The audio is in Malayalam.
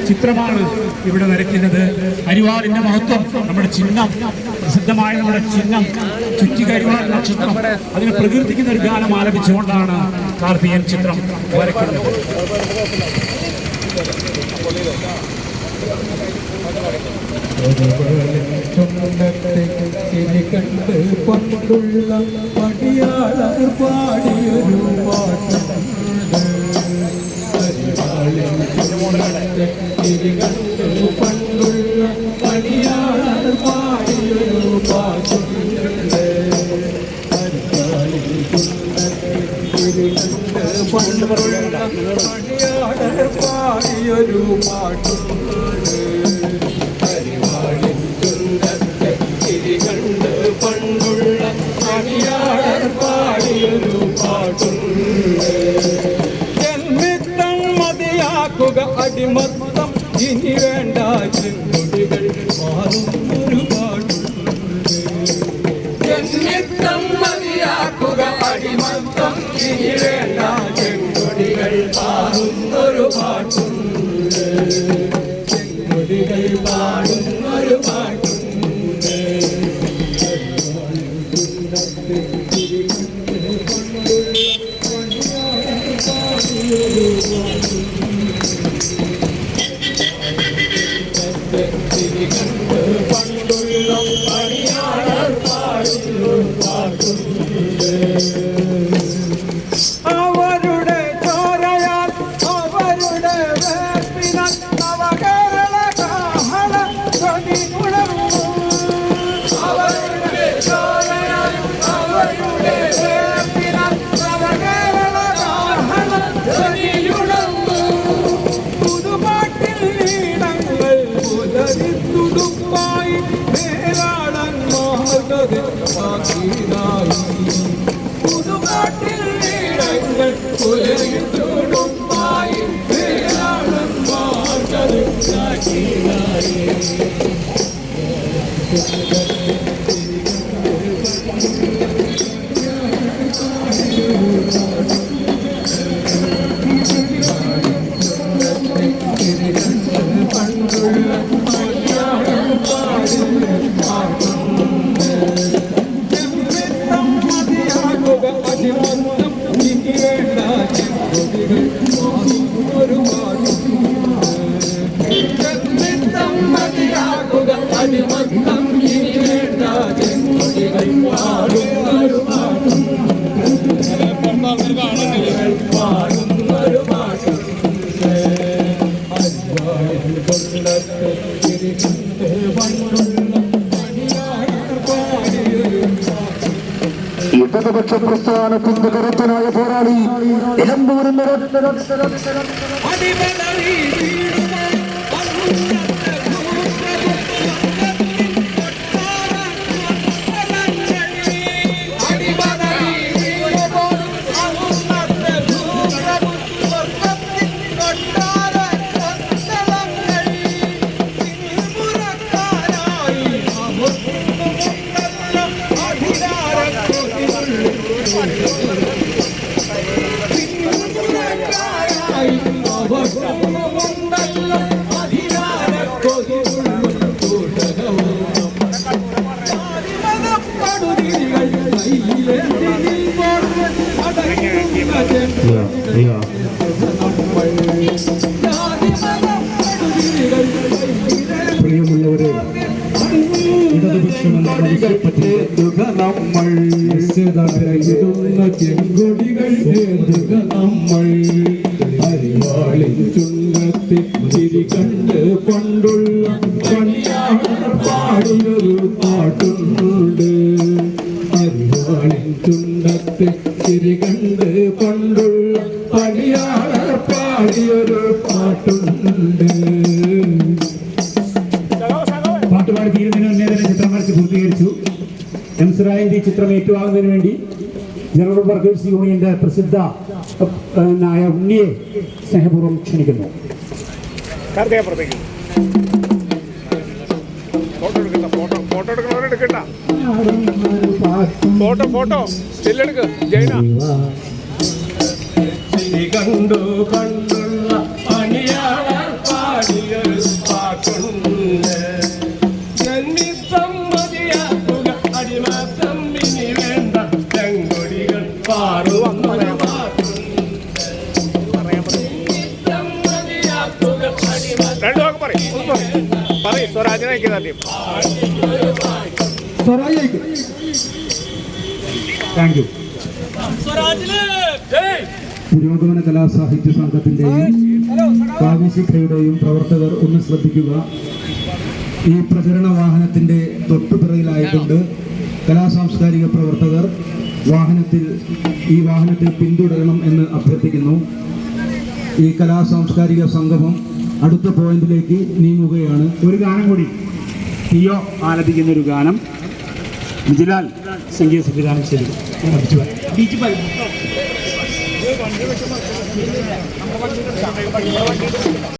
ചിത്രമാണ് ഇവിടെ വരയ്ക്കുന്നത്. അരിവാളിന്റെ മഹത്വം, നമ്മുടെ ചിഹ്നം, പ്രസിദ്ധമായ നമ്മുടെ ചിഹ്നം ചുറ്റിക്കരിവാൾ നക്ഷത്രം, അതിനെ പ്രകീർത്തിക്കുന്ന ഒരു ഗാനം ആലപിച്ചുകൊണ്ടാണ് കാർത്തികൻ ചിത്രം വരയ്ക്കുന്നത്. പണ്ടുള്ള പടിയാളർ പാടിയൊരു പണ്ടുള്ള പടിയാളർ പാടിയൊരു പാട്ടുണ്ട്. പടിയാളർ പാടിയൊരു പാട്ടുണ്ട്. പണ്ടുള്ള അടിയാളർ പാടിയൊരു പാട്ടുണ്ട്. ജന്മിത്തം മതിയാക്കുക അടിമത്തം, ഇനി വേണ്ട ചെങ്കൊടികൾ മാറുന്നൊരു പാട്ടുണ്ട്. ജന്മിത്തം മതിയാക്കുക അടിമത്തം, ഇനി വേണ്ട ചെങ്കൊടികൾ മാറുന്നൊരു പാട്ടുണ്ട്. ചെങ്കൊടികൾ പാടുന്നൊരു പാട്ടുണ്ട്. അവരുടെ ചോരയാൽ അവരുടെ വേർപ്പിനാൽ നവകേരള കാഹള ധ്വനി ഉണർന്നു. അവരുടെ ചോരയാൽ അവരുടെ വേർപ്പിനാൽ നവകേരള കാഹള ധ്വനി ഉണർന്നു. പുതുപാട്ടിൽ ഈണങ്ങൾ പുലരിത്തുടുപ്പായി വേരാടൻ മാർഗതിൽ സാക്ഷീനായി. പുതുപാട്ടിൽ ഈണങ്ങൾ പുലരിത്തുടുപ്പായി വേരാടൻ മാർഗതിൽ സാക്ഷീനായി. ഇടതുപക്ഷ പ്രസ്ഥാനത്തിന്റെ കരുത്തനായ പോരാളി നിലമ്പൂരിൽ പ്രിയമുള്ളവരെ, ഇടതുപക്ഷമെന്ന നമ്മൾ ചെങ്കൊടികൾ നമ്മൾ അരിവാളിൻ ചുണ്ടത്തിൽ ചിരി കണ്ട് പണ്ടുള്ള പണിയാളർ പാടിയൊരു പാട്ടുണ്ട്. അരിവാളിൻ ചുണ്ടത്തിൽ ചിരി കണ്ട് പണ്ടുള്ള പണിയാളർ പാടിയൊരു പാട്ടുണ്ട്. പാട്ടുപാടി തീരുന്നതിന് മുന്നേ തന്നെ ചിത്രം വരച്ച് പൂർത്തീകരിച്ചു. എംസ്രായന്റെ ഈ ചിത്രം ഏറ്റുവാങ്ങുന്നതിന് വേണ്ടി ജനറൽ വർക്കേഴ്സ് യൂണിയന്റെ പ്രസിദ്ധനായ ഉണ്ണിയെ സ്നേഹപൂർവ്വം ക്ഷണിക്കുന്നു. ഫോട്ടോ സ്റ്റില്ലെടുക്ക് ജൈന. കണ്ടു പണ്ടുള്ള പണിയാളർ പാടിയൊരു പാട്ടുണ്ട് ജന്മിസമ്മതിയാക്കുക അടിമത്തമ്മിനി വേണ്ട ചെങ്കൊടികൾ പാടുവന്നൊരു പാട്ടുണ്ട് ജന്മിസമ്മതിയാക്കുക രണ്ടു വാക്ക് പറയും സ്വരാജിനെ ആദ്യം. Thank you. പുരോഗമന കലാസാഹിത്യ സംഘത്തിന്റെയും കാവ്യശിഖയുടെയും പ്രവർത്തകർ ഒന്ന് ശ്രദ്ധിക്കുക. ഈ പ്രചരണ വാഹനത്തിന്റെ തൊട്ടുപിറകിലായിട്ടുണ്ട് കലാസാംസ്കാരിക പ്രവർത്തകർ. ഈ വാഹനത്തെ പിന്തുടരണം എന്ന് അഭ്യർത്ഥിക്കുന്നു. ഈ കലാസാംസ്കാരിക സംഗമം അടുത്ത പോയിന്റിലേക്ക് നീങ്ങുകയാണ്. ഒരു ഗാനം കൂടി ടിയോ ആലപിക്കുന്ന ഒരു ഗാനം വിജിലാൽ സംഗീത സംവിധാനം ചെയ്തു.